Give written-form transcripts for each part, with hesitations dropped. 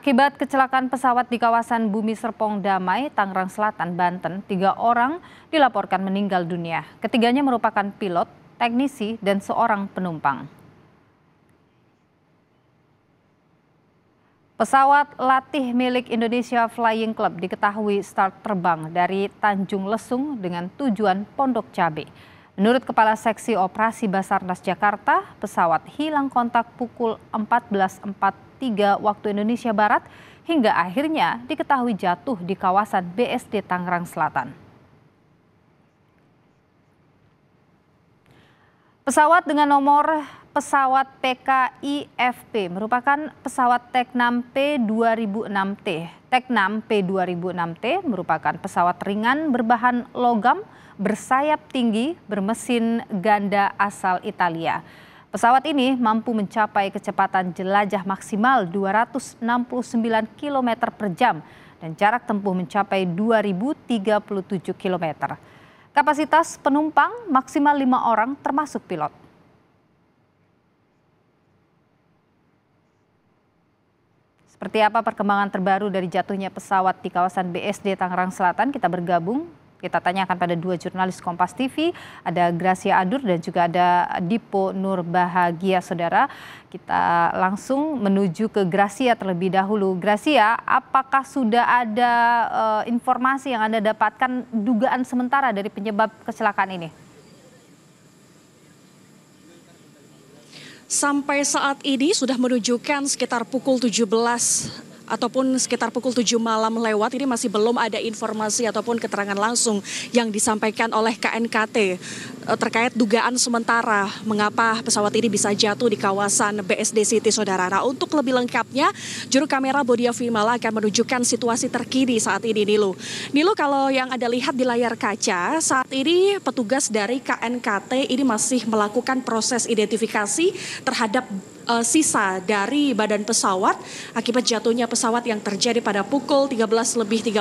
Akibat kecelakaan pesawat di kawasan Bumi Serpong Damai, Tangerang Selatan, Banten, 3 orang dilaporkan meninggal dunia. Ketiganya merupakan pilot, teknisi, dan seorang penumpang. Pesawat latih milik Indonesia Flying Club diketahui start terbang dari Tanjung Lesung dengan tujuan Pondok Cabe. Menurut Kepala Seksi Operasi Basarnas Jakarta, pesawat hilang kontak pukul 14.43 waktu Indonesia Barat hingga akhirnya diketahui jatuh di kawasan BSD Tangerang Selatan. Pesawat dengan nomor pesawat PKIFP merupakan pesawat Teknam P2006T. Teknam P2006T merupakan pesawat ringan berbahan logam, bersayap tinggi, bermesin ganda asal Italia. Pesawat ini mampu mencapai kecepatan jelajah maksimal 269 km per jam dan jarak tempuh mencapai 2037 km. Kapasitas penumpang maksimal 5 orang termasuk pilot. Seperti apa perkembangan terbaru dari jatuhnya pesawat di kawasan BSD Tangerang Selatan? Kita bergabung. Kita tanyakan pada 2 jurnalis Kompas TV, ada Gracia Adur dan juga ada Dipo Nurbahagia, saudara. Kita langsung menuju ke Gracia terlebih dahulu. Gracia, apakah sudah ada informasi yang Anda dapatkan dugaan sementara dari penyebab kecelakaan ini? Sampai saat ini sudah menunjukkan sekitar pukul 17 ataupun sekitar pukul 7 malam lewat, ini masih belum ada informasi ataupun keterangan langsung yang disampaikan oleh KNKT terkait dugaan sementara mengapa pesawat ini bisa jatuh di kawasan BSD City, saudara. Nah, untuk lebih lengkapnya, juru kamera Bodia Vimala akan menunjukkan situasi terkini saat ini, Nilu. Nilu, kalau yang Anda lihat di layar kaca, saat ini petugas dari KNKT ini masih melakukan proses identifikasi terhadap sisa dari badan pesawat akibat jatuhnya pesawat yang terjadi pada pukul 13.30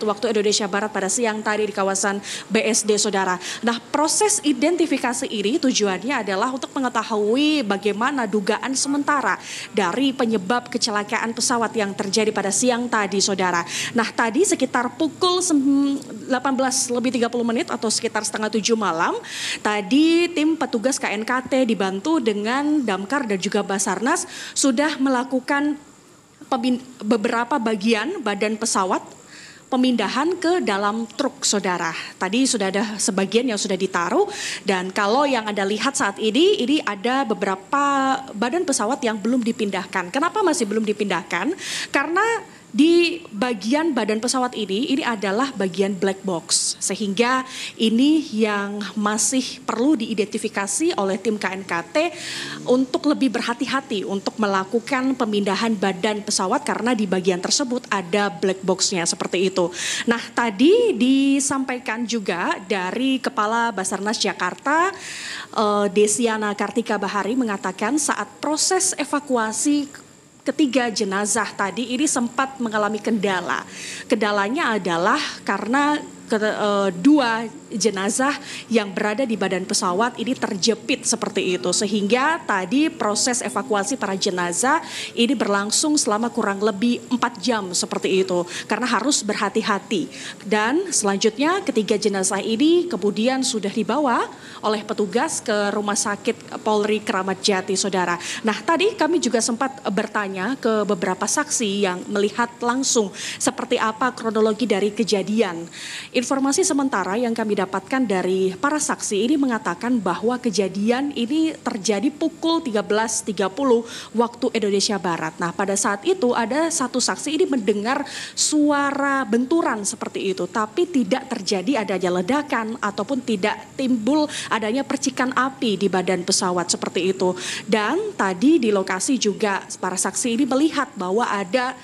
waktu Indonesia Barat pada siang tadi di kawasan BSD, saudara. Nah, proses identifikasi ini tujuannya adalah untuk mengetahui bagaimana dugaan sementara dari penyebab kecelakaan pesawat yang terjadi pada siang tadi, saudara. Nah, tadi sekitar pukul 18.30 atau sekitar setengah 7 malam, tadi tim petugas KNKT dibantu dengan damkar dan juga Basarnas sudah melakukan beberapa bagian badan pesawat pemindahan ke dalam truk, saudara. Tadi sudah ada sebagian yang sudah ditaruh, dan kalau yang Anda lihat saat ini ada beberapa badan pesawat yang belum dipindahkan. Kenapa masih belum dipindahkan? Karena di bagian badan pesawat ini adalah bagian black box, sehingga ini yang masih perlu diidentifikasi oleh tim KNKT untuk lebih berhati-hati untuk melakukan pemindahan badan pesawat karena di bagian tersebut ada black box-nya seperti itu. Nah, tadi disampaikan juga dari Kepala Basarnas Jakarta, Desiana Kartika Bahari, mengatakan saat proses evakuasi ketiga jenazah tadi ini sempat mengalami kendala. Kendalanya adalah karena dua jenazah yang berada di badan pesawat ini terjepit seperti itu, sehingga tadi proses evakuasi para jenazah ini berlangsung selama kurang lebih 4 jam seperti itu karena harus berhati-hati. Dan selanjutnya ketiga jenazah ini kemudian sudah dibawa oleh petugas ke Rumah Sakit Polri Kramat Jati, saudara. Nah, tadi kami juga sempat bertanya ke beberapa saksi yang melihat langsung seperti apa kronologi dari kejadian. Informasi sementara yang kami dapatkan dari para saksi ini mengatakan bahwa kejadian ini terjadi pukul 13.30 waktu Indonesia Barat. Nah, pada saat itu ada satu saksi ini mendengar suara benturan seperti itu, tapi tidak terjadi adanya ledakan ataupun tidak timbul adanya percikan api di badan pesawat seperti itu. Dan tadi di lokasi juga para saksi ini melihat bahwa ada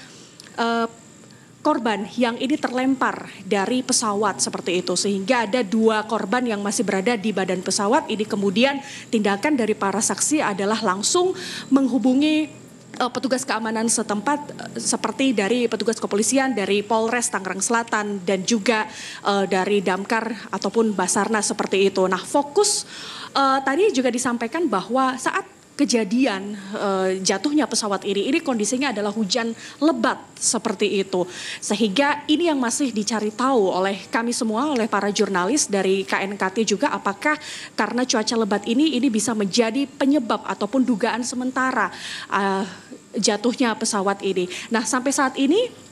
korban yang ini terlempar dari pesawat seperti itu, sehingga ada 2 korban yang masih berada di badan pesawat. Ini kemudian tindakan dari para saksi adalah langsung menghubungi petugas keamanan setempat seperti dari petugas kepolisian dari Polres Tangerang Selatan dan juga dari Damkar ataupun Basarnas seperti itu. Nah, fokus tadi juga disampaikan bahwa saat kejadian jatuhnya pesawat ini kondisinya adalah hujan lebat seperti itu. Sehingga ini yang masih dicari tahu oleh kami semua, oleh para jurnalis dari KNKT juga, apakah karena cuaca lebat ini bisa menjadi penyebab ataupun dugaan sementara jatuhnya pesawat ini. Nah, sampai saat ini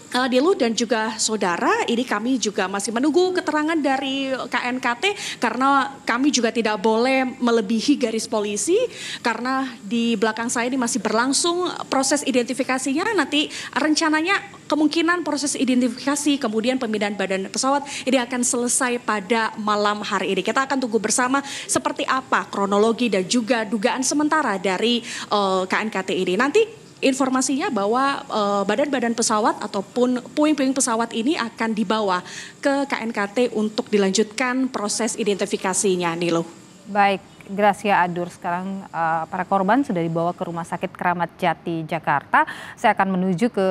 Dilu dan juga saudara, ini kami juga masih menunggu keterangan dari KNKT karena kami juga tidak boleh melebihi garis polisi karena di belakang saya ini masih berlangsung proses identifikasinya. Nanti rencananya kemungkinan proses identifikasi kemudian pemindahan badan pesawat ini akan selesai pada malam hari ini. Kita akan tunggu bersama seperti apa kronologi dan juga dugaan sementara dari KNKT ini. Nanti informasinya bahwa badan-badan pesawat ataupun puing-puing pesawat ini akan dibawa ke KNKT untuk dilanjutkan proses identifikasinya, Nilo. Baik, Gracia Adur, sekarang para korban sudah dibawa ke Rumah Sakit Kramat Jati, Jakarta. Saya akan menuju ke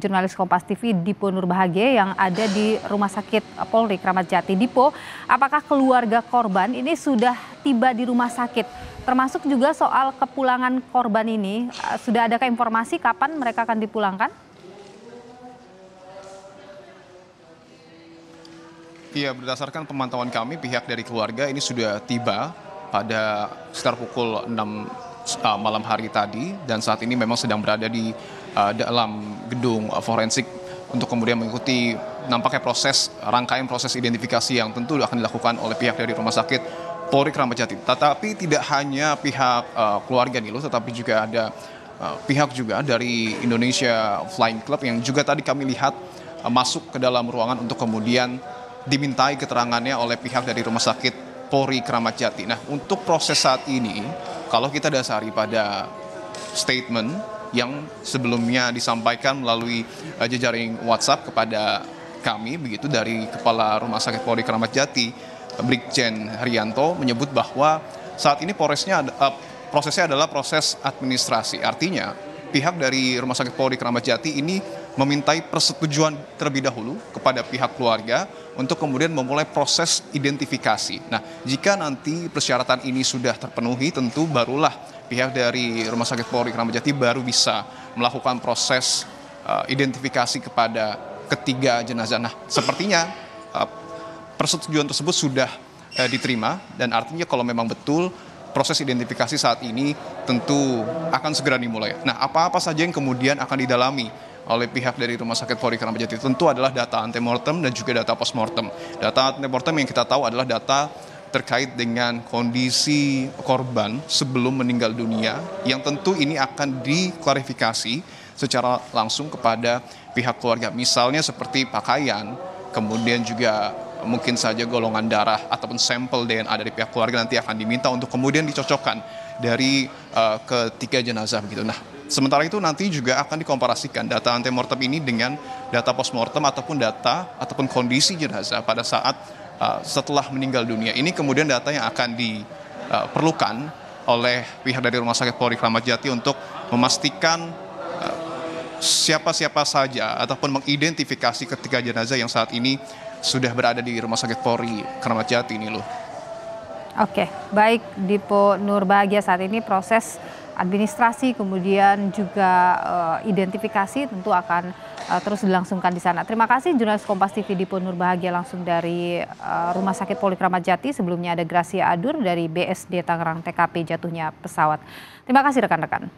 jurnalis Kompas TV Dipo Nurbahagia yang ada di Rumah Sakit Polri Kramat Jati. Dipo, apakah keluarga korban ini sudah tiba di rumah sakit? Termasuk juga soal kepulangan korban ini, sudah adakah informasi kapan mereka akan dipulangkan? Iya, berdasarkan pemantauan kami, pihak dari keluarga ini sudah tiba pada sekitar pukul 6 malam hari tadi, dan saat ini memang sedang berada di dalam gedung forensik untuk kemudian mengikuti nampaknya rangkaian proses identifikasi yang tentu akan dilakukan oleh pihak dari Rumah Sakit Polri Kramat Jati. Tetapi tidak hanya pihak keluarga Nilo, tetapi juga ada pihak juga dari Indonesia Flying Club yang juga tadi kami lihat masuk ke dalam ruangan untuk kemudian dimintai keterangannya oleh pihak dari Rumah Sakit Polri Kramat Jati. Nah, untuk proses saat ini, kalau kita dasari pada statement yang sebelumnya disampaikan melalui jejaring WhatsApp kepada kami, begitu dari Kepala Rumah Sakit Polri Kramat Jati, Brigjen Haryanto, menyebut bahwa saat ini prosesnya adalah proses administrasi. Artinya pihak dari Rumah Sakit Polri Kramat Jati ini memintai persetujuan terlebih dahulu kepada pihak keluarga untuk kemudian memulai proses identifikasi. Nah, jika nanti persyaratan ini sudah terpenuhi, tentu barulah pihak dari Rumah Sakit Polri Kramat Jati baru bisa melakukan proses identifikasi kepada ketiga jenazah. Nah, sepertinya persetujuan tersebut sudah diterima, dan artinya kalau memang betul proses identifikasi saat ini tentu akan segera dimulai. Nah, apa-apa saja yang kemudian akan didalami oleh pihak dari Rumah Sakit Polri Kramat Jati tentu adalah data antemortem dan juga data postmortem. Data antemortem yang kita tahu adalah data terkait dengan kondisi korban sebelum meninggal dunia, yang tentu ini akan diklarifikasi secara langsung kepada pihak keluarga. Misalnya seperti pakaian, kemudian juga mungkin saja golongan darah ataupun sampel DNA dari pihak keluarga nanti akan diminta untuk kemudian dicocokkan dari ketiga jenazah begitu. Nah, sementara itu nanti juga akan dikomparasikan data antemortem ini dengan data postmortem ataupun kondisi jenazah pada saat setelah meninggal dunia. Ini kemudian data yang akan diperlukan oleh pihak dari Rumah Sakit Polri Kramat Jati untuk memastikan siapa-siapa saja ataupun mengidentifikasi ketiga jenazah yang saat ini sudah berada di Rumah Sakit Polri Kramat Jati ini loh. Oke, baik Dipo Nurbahagia, saat ini proses administrasi kemudian juga identifikasi tentu akan terus dilangsungkan di sana. Terima kasih jurnalis Kompas TV Dipo Nurbahagia langsung dari Rumah Sakit Polri Kramat Jati. Sebelumnya ada Gracia Adur dari BSD Tangerang, TKP jatuhnya pesawat. Terima kasih rekan-rekan.